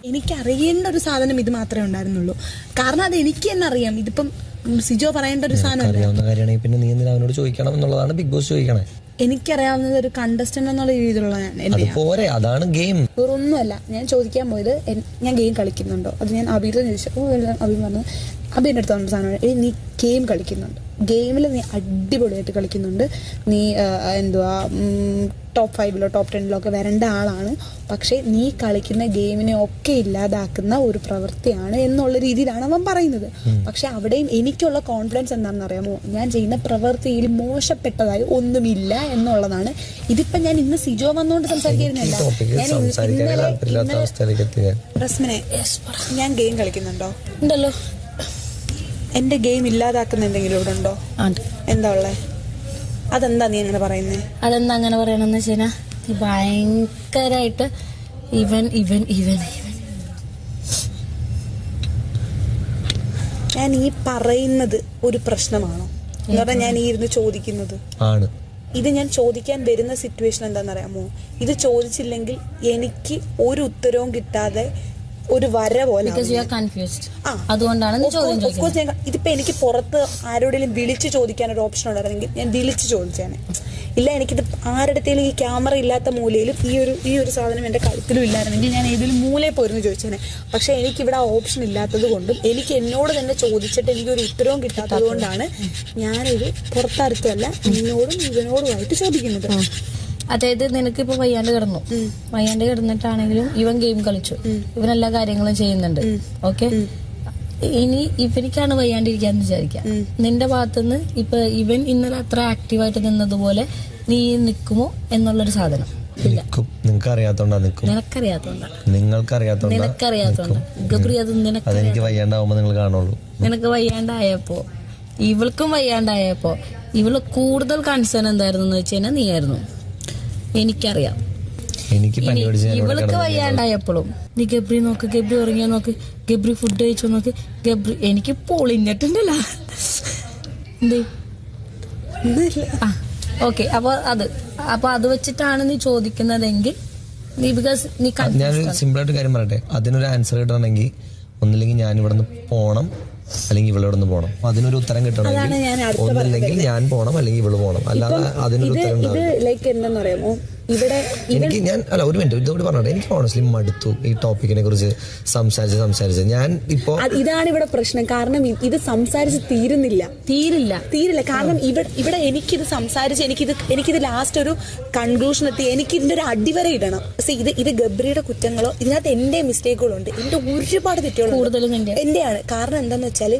എനിക്കറിയേണ്ട ഒരു സാധനം ഇത് മാത്രമേ ഉണ്ടായിരുന്നുള്ളൂ. കാരണം അത് എനിക്ക് തന്നെ അറിയാം. ഇതിപ്പം സിജോ പറയേണ്ട ഒരു സാധനം അറിയാവുന്ന കാര്യമാണെങ്കിൽ പിന്നെ നീ എന്തിനാ അവനോട് ചോദിക്കണം എന്നുള്ളതാണ് ബിഗ് ബോസ് ചോദിക്കണേ. എനിക്കറിയാവുന്നത് ഒരു കണ്ടസ്റ്റന്റ് എന്നുള്ള രീതിയിലുള്ള പോരെ, അതാണ് ഗെയിം. വേറൊന്നുമല്ല. ഞാൻ ചോദിക്കാൻ പോയത് ഞാൻ ഗെയിം കളിക്കുന്നുണ്ടോ, അത് ഞാൻ അബിയുടെ ചോദിച്ചു. അബി പറഞ്ഞു, അബിന്റെ അടുത്ത് സാധനം, നീ ഗെയിം കളിക്കുന്നുണ്ട്, ഗെയിമിൽ നീ അടിപൊളിയായിട്ട് കളിക്കുന്നുണ്ട്, നീ എന്തുവാ ടോപ്പ് 5 ടോപ്പ് 10 ഒക്കെ വരേണ്ട ആളാണ്, പക്ഷെ നീ കളിക്കുന്ന ഗെയിമിനെ ഒക്കെ ഇല്ലാതാക്കുന്ന ഒരു പ്രവൃത്തിയാണ് എന്നുള്ള രീതിയിലാണ് അവൻ പറയുന്നത്. പക്ഷെ അവിടെയും എനിക്കുള്ള കോൺഫിഡൻസ് എന്താണെന്ന് അറിയാമോ, ഞാൻ ചെയ്യുന്ന പ്രവൃത്തിയിൽ മോശപ്പെട്ടതായി ഒന്നുമില്ല എന്നുള്ളതാണ്. ഇതിപ്പോ ഞാൻ ഇന്ന് സിജോ വന്നുകൊണ്ട് സംസാരിക്കുന്നില്ല. റസ്മിനെ, ഞാൻ ഗെയിം കളിക്കുന്നുണ്ടോ? ഉണ്ടല്ലോ. എന്റെ ഗെയിം ഇല്ലാതാക്കുന്ന എന്തെങ്കിലും ഇവിടെ ഉണ്ടോ? എന്താ ഉള്ളേ? അതെന്താ നീ അങ്ങനെ പറയുന്നേ? അതെന്താ അങ്ങനെ പറയണെന്ന് വെച്ചാ ഭയങ്കരായിട്ട് ഇവൻ ഞാൻ ഈ പറയുന്നത് ഒരു പ്രശ്നമാണോ എന്ന് പറഞ്ഞാൽ ഞാൻ ഈ ഇരുന്ന് ചോദിക്കുന്നത് ആണ്. ഇത് ഞാൻ ചോദിക്കാൻ വരുന്ന സിറ്റുവേഷൻ എന്താണെന്നറിയാമോ? ഇത് ചോദിച്ചില്ലെങ്കിൽ എനിക്ക് ഒരു ഉത്തരവും കിട്ടാതെ ഒരു വര പോലെ അതുകൊണ്ടാണ് ഇതിപ്പോ എനിക്ക് പുറത്ത് ആരോടെങ്കിലും വിളിച്ചു ചോദിക്കാൻ ഒരു ഓപ്ഷൻ ഉണ്ടായിരുന്നെങ്കിൽ ഞാൻ വിളിച്ചു ചോദിച്ചേനെ. ഇല്ല, എനിക്കിത് ആരുടെത്തേലും ഈ ക്യാമറ ഇല്ലാത്ത മൂലയിലും ഈ ഒരു സാധനം എന്റെ കഴുത്തിലും ഇല്ലായിരുന്നെങ്കിൽ ഞാൻ ഏതെങ്കിലും മൂലയിൽ പോയിരുന്നു ചോദിച്ചേനെ. പക്ഷെ എനിക്കിവിടെ ആ ഓപ്ഷൻ ഇല്ലാത്തത് കൊണ്ടും എനിക്ക് എന്നോട് തന്നെ ചോദിച്ചിട്ട് എനിക്കൊരു ഉത്തരവും കിട്ടാത്തത് കൊണ്ടാണ് ഞാനിത് പുറത്തടുത്തല്ല നിന്നോടും ഇവനോടുമായിട്ട് ചോദിക്കുന്നത്. അതായത് നിനക്കിപ്പോ വയ്യാണ്ട് കിടന്നിട്ടാണെങ്കിലും ഇവൻ ഗെയിം കളിച്ചു, ഇവൻ എല്ലാ കാര്യങ്ങളും ചെയ്യുന്നുണ്ട്. ഓക്കെ, ഇനി ഇവനിക്കാണ് വയ്യാണ്ടിരിക്കാന്ന് വിചാരിക്കാം. നിന്റെ ഭാഗത്തുനിന്ന് ഇപ്പൊ ഇവൻ ഇന്നലെ അത്ര ആക്റ്റീവായിട്ട് നിന്നതുപോലെ നീ നിൽക്കുമോ എന്നുള്ളൊരു സാധനം ഇല്ല. നിനക്കറിയാത്തോണ്ടാ. ഗബ്രി, അത് നിനക്ക് വയ്യാണ്ടായപ്പോ ഇവൾക്കും വയ്യാണ്ടായപ്പോ ഇവള് കൂടുതൽ കൺസേൺ എന്തായിരുന്നു വെച്ചാൽ നീ ആയിരുന്നു. എനിക്കറിയാം. ഇവൾക്ക് വയ്യാണ്ടായപ്പോഴും നീ ഗബ്രി നോക്ക്, ഗബ്രി ഉറങ്ങിയോ നോക്ക്, ഗബ്രി ഫുഡ് കഴിച്ചോ നോക്ക്, ഗബ്രി എനിക്ക് പൊളിഞ്ഞിട്ടുണ്ടല്ലോ. ഓക്കെ, അപ്പൊ അത് വെച്ചിട്ടാണ് നീ ചോദിക്കുന്നതെങ്കിൽ നീ ഞാനൊരു സിമ്പിളായിട്ട് കാര്യം പറയട്ടെ. അതിനൊരു ആൻസർ കിട്ടണമെങ്കിൽ ഒന്നില്ലെങ്കിൽ ഞാൻ ഇവിടെ നിന്ന് പോണം, അല്ലെങ്കിൽ ഇവളെ നിന്ന് പോകണം. അതിനൊരു ഉത്തരം കിട്ടണമെങ്കിൽ ഒന്നില്ലെങ്കിൽ ഞാൻ പോണം, അല്ലെങ്കിൽ ഇവള് പോകണം. അല്ലാതെ അതിനൊരു ഉത്തരം ഉണ്ടാവില്ല. എനിക്ക് ഒരു മിനിറ്റ് ഇതോട് പറഞ്ഞോട്ടെ. എനിക്ക് ഓണസ്റ്റ്ലി മടുത്തു ഈ ടോപ്പിക്കിനെ കുറിച്ച് സംസാരിച്ച്. ഞാൻ ഇപ്പോ ഇതാണ് ഇവിടെ പ്രശ്നം. കാരണം ഇത് സംസാരിച്ച് തീരില്ല. കാരണം ഇവിടെ എനിക്കിത് സംസാരിച്ച് എനിക്കിത് ലാസ്റ്റ് ഒരു കൺക്ലൂഷൻ എത്തി. എനിക്ക് ഇതിന്റെ ഒരു അടിവരെ ഇടണം. ഇത് ഗബ്രിയുടെ കുറ്റങ്ങളോ ഇതിനകത്ത് എന്റെ മിസ്റ്റേക്കുകളോ ഉണ്ട്. എന്റെ ഒരുപാട് തെറ്റുകളും കൂടുതലും എന്റെയാണ്. കാരണം എന്താന്ന് വെച്ചാല്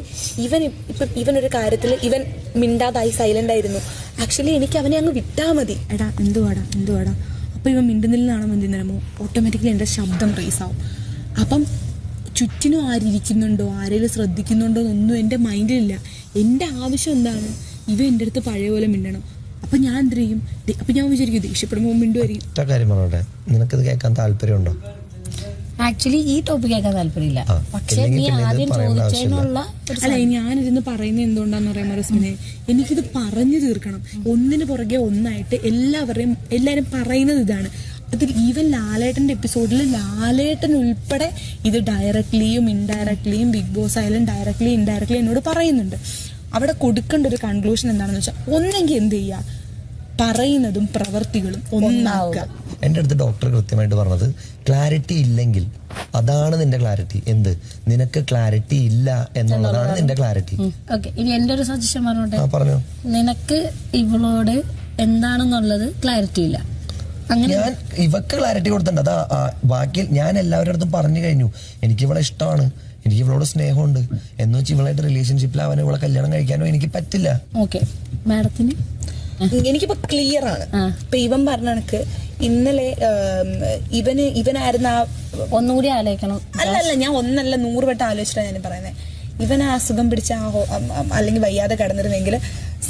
ഇവൻ ഒരു കാര്യത്തിൽ ഇവൻ മിണ്ടാതായി സൈലന്റ് ആയിരുന്നു. ആക്ച്വലി എനിക്ക് അവനെ അങ്ങ് വിട്ടാ മതി. എടാ എന്തുവാടാ അപ്പൊ ഇവൻ മിണ്ടുന്നില്ലെന്നാണോ എന്തിനോ ഓട്ടോമാറ്റിക്കലി എന്റെ ശബ്ദം റേസ് ആവും. അപ്പം ചുറ്റിനും ആരിയ്ക്കുന്നുണ്ടോ, ആരെങ്കിലും ശ്രദ്ധിക്കുന്നുണ്ടോ എന്നൊന്നും എന്റെ മൈൻഡിലില്ല. എന്റെ ആവശ്യം എന്താണ്, ഇവ എന്റെ അടുത്ത് പഴയ പോലെ മിണ്ടണം. അപ്പൊ ഞാൻ എന്ത് ചെയ്യും? അപ്പൊ ഞാൻ വിചാരിക്കും ദേഷ്യപ്പെടുമ്പോൾ മിണ്ടുവരും. നിനക്കത് കേൾക്കാൻ താല്പര്യമുണ്ടോ? ആക്ച്വലി ഈ ടോപ്പിക് കേൾക്കാൻ താല്പര്യമില്ല. പക്ഷെ നീ ആദ്യം ചോദിച്ചതിനുള്ള ഞാനിരുന്ന് പറയുന്നത് എന്തുകൊണ്ടാന്ന് പറയാൻ റസ്മിനെ, എനിക്കിത് പറഞ്ഞു തീർക്കണം. ഒന്നിന് പുറകെ ഒന്നായിട്ട് എല്ലാവരും പറയുന്നത് ഇതാണ്. അതിൽ ഈവൻ ലാലേട്ടന്റെ എപ്പിസോഡിൽ ലാലേട്ടൻ ഉൾപ്പെടെ ഇത് ഡയറക്ട്ലിയും ഇൻഡയറക്ട്ലിയും ബിഗ് ബോസ് ആയാലും ഡയറക്ട്ലി ഇൻഡയറക്ട്ലി എന്നോട് പറയുന്നുണ്ട്. അവിടെ കൊടുക്കേണ്ട ഒരു കൺക്ലൂഷൻ എന്താണെന്ന് വെച്ചാൽ, ഒന്നെങ്കിൽ എന്ത് ചെയ്യുക, പറയുന്നതും പ്രവർത്തികളും ഒന്നാക്കുക. എൻ്റെ അടുത്ത് ഡോക്ടർ കൃത്യമായിട്ട് പറഞ്ഞത്, ക്ലാരിറ്റി ഇല്ലെങ്കിൽ അതാണ് നിന്റെ ക്ലാരിറ്റി. നിനക്ക് ക്ലാരിറ്റി ഇല്ല എന്നുള്ളതാണ് നിന്റെ ക്ലാരിറ്റി. ഓക്കെ, ഇനി എന്റെ ഒരു സജഷൻ പറഞ്ഞോ. നിനക്ക് ഇവളോട് എന്താണെന്നുള്ളത് ക്ലാരിറ്റി ഇല്ല. ഞാൻ ഇവക്ക് ക്ലാരിറ്റി കൊടുത്തിട്ടുണ്ട്. അതാ ബാക്കി ഞാൻ എല്ലാവരുടെ അടുത്തും പറഞ്ഞു കഴിഞ്ഞു. എനിക്ക് ഇവളെ ഇഷ്ടമാണ്, എനിക്ക് ഇവളോട് സ്നേഹമുണ്ട് എന്ന് വെച്ച് ഇവളായിട്ട് റിലേഷൻഷിപ്പിലാവാനോ ഇവളെ കല്യാണം കഴിക്കാനോ എനിക്ക് പറ്റില്ല. ഓക്കെ, മാഡത്തിന് എനിക്കിപ്പോ ക്ലിയർ ആണ്. ഇപ്പൊ ഇവൻ പറഞ്ഞ കണക്ക് ഇന്നലെ ഇവനായിരുന്ന ഒന്നുകൂടി ആലോചിക്കണം. അല്ല ഞാൻ 100 വട്ടം ആലോചിച്ചിട്ടാണ് ഞാൻ പറയുന്നത്. ഇവന് അസുഖം പിടിച്ച അല്ലെങ്കിൽ വയ്യാതെ കിടന്നിരുന്നെങ്കിൽ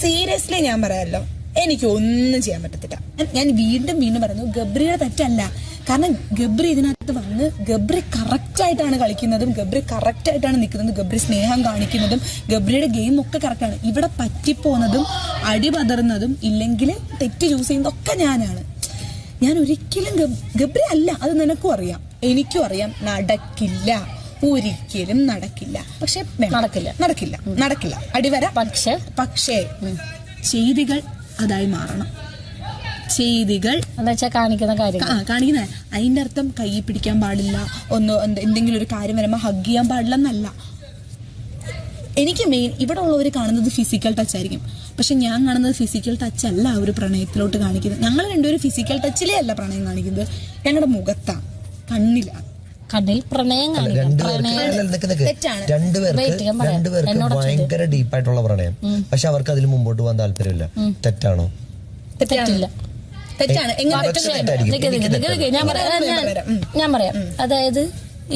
സീരിയസ്ലി ഞാൻ പറയാമല്ലോ, എനിക്ക് ഒന്നും ചെയ്യാൻ പറ്റത്തില്ല. ഞാൻ വീണ്ടും പറയുന്നു, ഗബ്രിയുടെ തെറ്റല്ല. കാരണം ഗബ്രി ഇതിനകത്ത് വന്ന് ഗബ്രി കറക്റ്റ് ആയിട്ടാണ് കളിക്കുന്നതും, ഗബ്രി കറക്റ്റ് ആയിട്ടാണ് നിൽക്കുന്നതും, ഗബ്രി സ്നേഹം കാണിക്കുന്നതും, ഗബ്രിയുടെ ഗെയിം ഒക്കെ കറക്റ്റാണ്. ഇവിടെ പറ്റിപ്പോകുന്നതും അടിപതറുന്നതും ഇല്ലെങ്കിൽ തെറ്റ് ചൂസ് ചെയ്യുന്നതൊക്കെ ഞാനാണ്. ഞാൻ ഒരിക്കലും ഗബ്രി അല്ല, അത് നിനക്കും അറിയാം. എനിക്കും അറിയാം നടക്കില്ല, ഒരിക്കലും നടക്കില്ല. പക്ഷെ നടക്കില്ല അടിവര. പക്ഷേ ചെയ്തികൾ അതായി മാറണം. ചെയ്തികൾ കാണിക്കുന്ന അതിന്റെ അർത്ഥം കൈ പിടിക്കാൻ പാടില്ല, എന്തെങ്കിലും ഒരു കാര്യം വരുമ്പോൾ ഹഗ് ചെയ്യാൻ പാടില്ല എന്നല്ല. എനിക്ക് മെയിൻ ഇവിടെ ഉള്ളവർ കാണുന്നത് ഫിസിക്കൽ ടച്ച് ആയിരിക്കും, പക്ഷെ ഞാൻ കാണുന്നത് ഫിസിക്കൽ ടച്ച് അല്ല അവർ പ്രണയത്തിലോട്ട് കാണിക്കുന്നത്. ഞങ്ങൾ രണ്ടുപേരും ഫിസിക്കൽ ടച്ചിലേ അല്ല പ്രണയം കാണിക്കുന്നത്, ഞങ്ങളുടെ മുഖത്താണ്, കണ്ണിലാണ്. കണ്ണിൽ പ്രണയം രണ്ടുപേർക്ക് ഭയങ്കര ഡീപ്പായിട്ടുള്ള പ്രണയം, പക്ഷെ അവർക്ക് അതിൽ മുമ്പോട്ട് പോകാൻ താല്പര്യമില്ല. തെറ്റാണോ? തെറ്റില്ല. തെറ്റാണ്. ഞാൻ പറയാം. അതായത്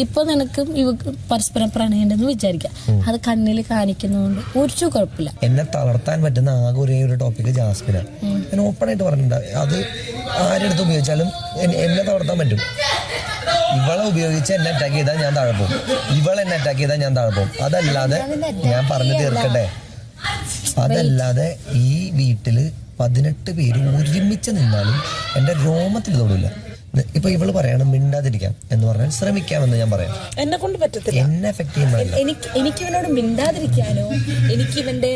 ഇപ്പൊ നിനക്കും ഇവക്ക് പരസ്പരം പ്രണയമുണ്ടെന്ന് വിചാരിക്കാം, അത് കണ്ണിൽ കാണിക്കുന്നതുകൊണ്ട് ഒരു കുഴപ്പമില്ല. എന്നെ തളർത്താൻ പറ്റുന്ന ആകെ ഒരേ ഒരു ടോപ്പിക് ജാസ്മിന. ഞാൻ ഓപ്പൺ ആയിട്ട് പറഞ്ഞിട്ടുണ്ട്, അത് ആരെടുത്ത് ഉപയോഗിച്ചാലും എന്നെ തളർത്താൻ പറ്റും. ഇവളെ ഉപയോഗിച്ച് എന്നെ അറ്റാക്ക് ചെയ്താൽ ഞാൻ താഴെ പോകും, ഇവളെ എന്നെ അറ്റാക്ക് ചെയ്താൽ ഞാൻ താഴെ പോകും. അതല്ലാതെ ഞാൻ പറഞ്ഞു തീർക്കട്ടെ, അതല്ലാതെ ഈ വീട്ടില് 18 പേര് ഒരുമിച്ച് നിന്നാലും എന്റെ രോമത്തിൽ തൊടില്ല. ഇപ്പൊ ഇവള് പറയണം മിണ്ടാതിരിക്കാം എന്ന് പറഞ്ഞാൽ ശ്രമിക്കാമെന്ന് ഞാൻ പറയാം. എന്നെ കൊണ്ട് പറ്റത്തില്ല, എന്നെ എഫക്ട് ചെയ്യുന്നില്ല. എനിക്ക് ഇവനോട് മിണ്ടാതിരിക്കാനോ എനിക്കിവന്റെ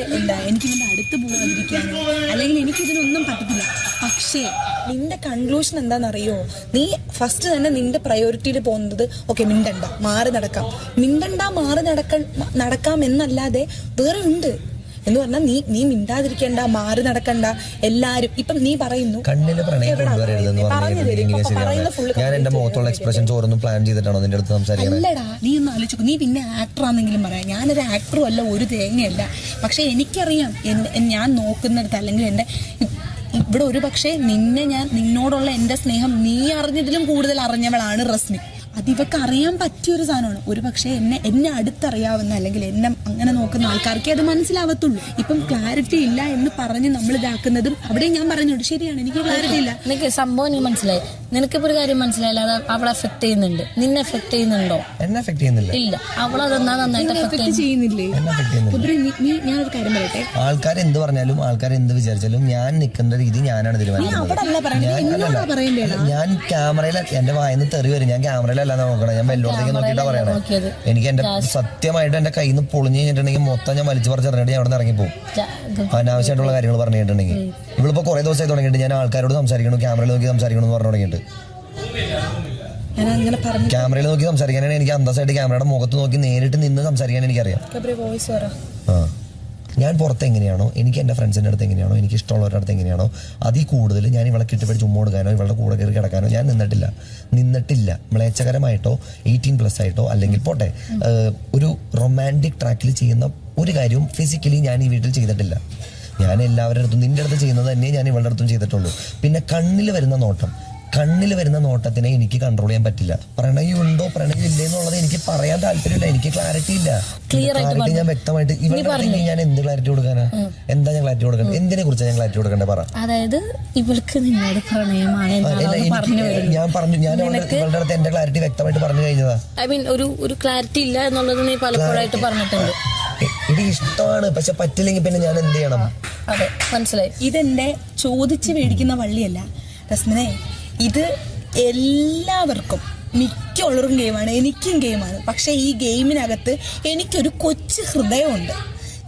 അടുത്ത് പോകാതിരിക്കാനോ അല്ലെങ്കിൽ എനിക്കിതിനൊന്നും പറ്റത്തില്ല. പക്ഷേ നിന്റെ കൺക്ലൂഷൻ എന്താണെന്നറിയോ? നീ ഫസ്റ്റ് തന്നെ നിന്റെ പ്രയോറിറ്റിയിൽ പോകുന്നത് ഓക്കെ മിണ്ടണ്ട മാറി നടക്കാം എന്നല്ലാതെ വേറെ ഉണ്ട് എന്ന് പറഞ്ഞാൽ നീ മിണ്ടാതിരിക്കണ്ട, മാറി നടക്കണ്ട. എല്ലാരും ഇപ്പം നീ പറയുന്നു കണ്ണില് പ്രണയം കൊണ്ടുവരരുതെന്ന് ഞാൻ എന്റെ മുഖത്തുള്ള എക്സ്പ്രഷൻ ചോറൊന്നും പ്ലാൻ ചെയ്തിട്ടാണോ നിന്റെ അടുത്ത് സംസാരിക്കുന്നത്? അല്ലടാ, നീ ഒന്ന് ആലോചിക്കും. നീ പിന്നെ ആക്ടറാണെന്നെങ്കിലും പറയാം, ഞാനൊരു ആക്ടറും അല്ല, ഒരു തേങ്ങയല്ല. പക്ഷെ എനിക്കറിയാം ഞാൻ നോക്കുന്നിടത്ത് അല്ലെങ്കിൽ എന്റെ ഇവിടെ ഒരു പക്ഷേ നിന്നോടുള്ള എന്റെ സ്നേഹം നീ അറിഞ്ഞതിലും കൂടുതൽ അറിഞ്ഞവളാണ് റസ്മി. അതിവക്ക് അറിയാൻ പറ്റിയൊരു സാധനമാണ്. ഒരു പക്ഷേ എന്നെ അടുത്തറിയാവുന്ന അല്ലെങ്കിൽ എന്നെ അങ്ങനെ നോക്കുന്ന ആൾക്കാർക്കേ അത് മനസ്സിലാവത്തുള്ളൂ. ഇപ്പം ക്ലാരിറ്റി ഇല്ല എന്ന് പറഞ്ഞ് നമ്മൾ ഇതാക്കുന്നതും അവിടെ ഞാൻ പറഞ്ഞോട്ട് ശരിയാണ്, എനിക്ക് ക്ലാരിറ്റി ഇല്ല. എനിക്ക് സംഭവം എനിക്ക് മനസ്സിലായി. നിനക്കിപ്പോ ഒരു കാര്യം മനസ്സിലായില്ല, അത് അവളെ എഫക്ട് ചെയ്യുന്നുണ്ട്. നിന്നെ എഫക്ട് ചെയ്യുന്നുണ്ടോ? എന്നെ എഫക്ട് ചെയ്യുന്നില്ല. ഇല്ല, അവളതെന്നാ നന്നായിട്ട് എഫക്ട് ചെയ്യുന്നില്ലേ? ഞാനൊരു കാര്യം പറയട്ടെ, ആൾക്കാർ എന്ത് പറഞ്ഞാലും ആൾക്കാർ എന്ത് വിചാരിച്ചാലും ഞാൻ നിൽക്കുന്ന രീതി ഞാനാണ് തീരുമാനിക്കുന്നത്. ഞാൻ ക്യാമറയിൽ എന്റെ വായന്ന് തെറി വരും, ഞാൻ ക്യാമറയിലല്ല നോക്കണം, ഞാൻ വെല്ലോടത്തേക്ക് നോക്കിയിട്ടാ പറയണേ. എനിക്ക് എന്റെ സത്യമായിട്ട് എന്റെ കയ്യിൽ നിന്ന് പൊളിഞ്ഞു കഴിഞ്ഞിട്ടുണ്ടെങ്കിൽ മൊത്തം ഞാൻ വലിച്ചു പറിച്ചിറങ്ങിയിട്ട് ഞാൻ അവിടെ നിന്ന് ഇറങ്ങിപ്പോകും. അനാവശ്യമായിട്ടുള്ള കാര്യങ്ങൾ പറഞ്ഞിട്ടുണ്ടെങ്കിൽ ഇവളിപ്പോ കുറെ ദിവസമായി തുടങ്ങിയിട്ട് ഞാൻ ആൾക്കാരോട് സംസാരിക്കണം, ക്യാമറയിൽ നോക്കി സംസാരിക്കണം എന്ന് പറഞ്ഞു തുടങ്ങിയിട്ട്. ക്യാമറയിൽ നോക്കി സംസാരിക്കാനാണ് എനിക്ക് അന്തസ്സായിട്ട്, ക്യാമറയുടെ മുഖത്ത് നോക്കി നേരിട്ട് നിന്ന് സംസാരിക്കാൻ എനിക്കറിയാം. ഞാൻ പുറത്ത് എങ്ങനെയാണോ, എനിക്ക് എൻ്റെ ഫ്രണ്ട്സിൻ്റെ അടുത്ത് എങ്ങനെയാണോ, എനിക്ക് ഇഷ്ടമുള്ളവരുടെ അടുത്ത് എങ്ങനെയാണോ, അതിൽ കൂടുതൽ ഞാൻ ഇവളെ കിട്ടിപ്പിടിച്ച് ഉമ്മ കൊടുക്കാനോ ഇവളുടെ കൂടെ കയറി കിടക്കാനോ ഞാൻ നിന്നിട്ടില്ല. മ്ലേച്ഛകരമായിട്ടോ 18+ ആയിട്ടോ അല്ലെങ്കിൽ പോട്ടെ ഒരു റൊമാൻറ്റിക് ട്രാക്കിൽ ചെയ്യുന്ന ഒരു കാര്യവും ഫിസിക്കലി ഞാൻ ഈ വീട്ടിൽ ചെയ്തിട്ടില്ല. ഞാൻ എല്ലാവരുടെ അടുത്തും നിന്റെ അടുത്ത് ചെയ്യുന്നത് തന്നെ ഞാൻ ഇവളുടെ അടുത്തും ചെയ്തിട്ടുള്ളൂ. പിന്നെ കണ്ണിൽ വരുന്ന നോട്ടത്തിനെ എനിക്ക് കൺട്രോൾ ചെയ്യാൻ പറ്റില്ല. പ്രണയമുണ്ടോ പ്രണയമില്ലേ എന്നുള്ളത് എനിക്ക് പറയാൻ താല്പര്യമില്ല, എനിക്ക് ക്ലാരിറ്റി ഇല്ല. ക്ലാരിറ്റി ഞാൻ വ്യക്തമായിട്ട് ഇവളുടെ ഞാൻ എന്ത് ക്ലാരിറ്റി കൊടുക്കാനാ? എന്താ ഞാൻ ക്ലാരിറ്റി കൊടുക്കണം? എന്തിനെ കുറിച്ചാണ് ഞാൻ ക്ലാരിറ്റി കൊടുക്കണ്ടേ? പറ. അതായത് ഇവൾക്ക് നിന്നോട് പ്രണയമാണ് ഞാൻ പറഞ്ഞു, ഞാൻ ഇവളുടെ അടുത്ത് എന്റെ ക്ലാരിറ്റി വ്യക്തമായിട്ട് പറഞ്ഞു കഴിഞ്ഞതാ. ഐ മീൻ ഒരു ക്ലാരിറ്റി ഇല്ല എന്നുള്ളത് നീ പലപ്പോഴായിട്ട് പറഞ്ഞിട്ടുണ്ട്. ഇത് ഇഷ്ടമാണ്, പക്ഷെ പറ്റില്ലെങ്കിൽ പിന്നെ ഞാൻ എന്ത് ചെയ്യണം? അതെ, മനസ്സിലായി. ഇതെന്റെ ചോദിച്ച് മേടിക്കുന്ന വള്ളിയല്ല റസ്മിനെ, ഇത് എല്ലാവർക്കും മിക്കുള്ളവരും ഗെയിമാണ്, എനിക്കും ഗെയിമാണ്. പക്ഷെ ഈ ഗെയിമിനകത്ത് എനിക്കൊരു കൊച്ചു ഹൃദയമുണ്ട്.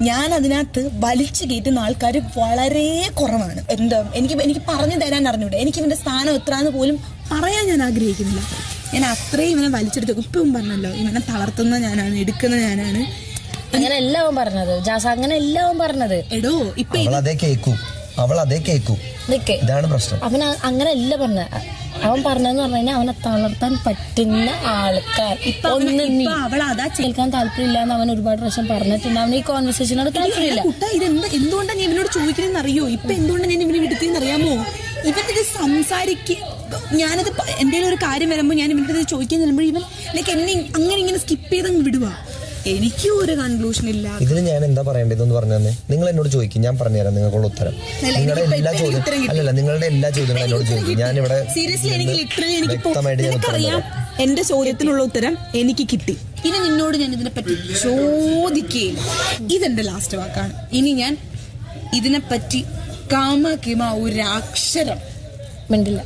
ഞാൻ അതിനകത്ത് വലിച്ചു കയറ്റുന്ന ആൾക്കാർ വളരെ കുറവാണ്. എനിക്ക് പറഞ്ഞു തരാൻ അറിഞ്ഞൂടെ, എനിക്ക് ഇവന്റെ സ്ഥാനം എത്രാന്ന് പോലും പറയാൻ ഞാൻ ആഗ്രഹിക്കുന്നില്ല. ഞാൻ അത്രയും ഇവനെ വലിച്ചെടുത്തു. ഇപ്പം പറഞ്ഞല്ലോ, ഇവനെ തളർത്തുന്ന ഞാനാണ്, എടുക്കുന്ന ഞാനാണ്. അങ്ങനെ എല്ലാവും പറഞ്ഞത് ജാസ, അങ്ങനെ എല്ലാവും പറഞ്ഞത്. എടോ ഇപ്പൊ അവൾ അതേ കേക്കൂ. ഇതാണ് പ്രശ്നം. അവൻ അങ്ങനെ അല്ല പറഞ്ഞ, അവൻ പറഞ്ഞെന്ന് പറഞ്ഞു കഴിഞ്ഞാൽ അവനെ തളർത്താൻ പറ്റുന്ന ആൾക്കാർ കേൾക്കാൻ താല്പര്യമില്ല എന്ന് അവൻ ഒരുപാട് പ്രാവശ്യം പറഞ്ഞിട്ടുണ്ട്. അവന് ഈ കോൺവെർസേഷനോട് താല്പര്യമില്ല. എന്തുകൊണ്ടാണ് ഞാൻ ഇവനോട് ചോദിക്കണെന്ന് അറിയോ? ഇപ്പൊ എന്തുകൊണ്ടാണ് ഞാൻ ഇവനെ വിടുത്തിന്ന് അറിയാമോ? ഇവനിത് ഞാനത് എന്തെങ്കിലും ഒരു കാര്യം വരുമ്പോൾ ഞാൻ ഇവൻ്റെ ഇത് ചോദിക്കാൻ ചെല്ലുമ്പോൾ ഇവൻ എന്നെ അങ്ങനെ ഇങ്ങനെ സ്കിപ്പ് ചെയ്തങ്ങ് വിടുക. എനിക്കും ഒരു കൺക്ലൂഷൻ ഇല്ല. ഇതിൽ ഞാൻ എന്താ പറയേണ്ടതെന്ന് പറഞ്ഞു തന്നെ നിങ്ങൾ എന്നോട് ചോദിക്കും, ഞാൻ പറഞ്ഞുതരാം നിങ്ങൾക്കുള്ള ഉത്തരം. നിങ്ങളുടെ എല്ലാ ചോദ്യങ്ങളും എന്നോട് ചോദിക്കും. ഞാനിവിടെ എനിക്കറിയാം എന്റെ ചോദ്യത്തിനുള്ള ഉത്തരം എനിക്ക് കിട്ടി. ഇനി നിന്നോട് ഞാൻ ഇതിനെപ്പറ്റി ചോദിക്കുകയില്ല. ഇതെന്റെ ലാസ്റ്റ് വാക്കാണ്. ഇനി ഞാൻ ഇതിനെപ്പറ്റി കാമ ഒരു അക്ഷരം മിണ്ടില്ല.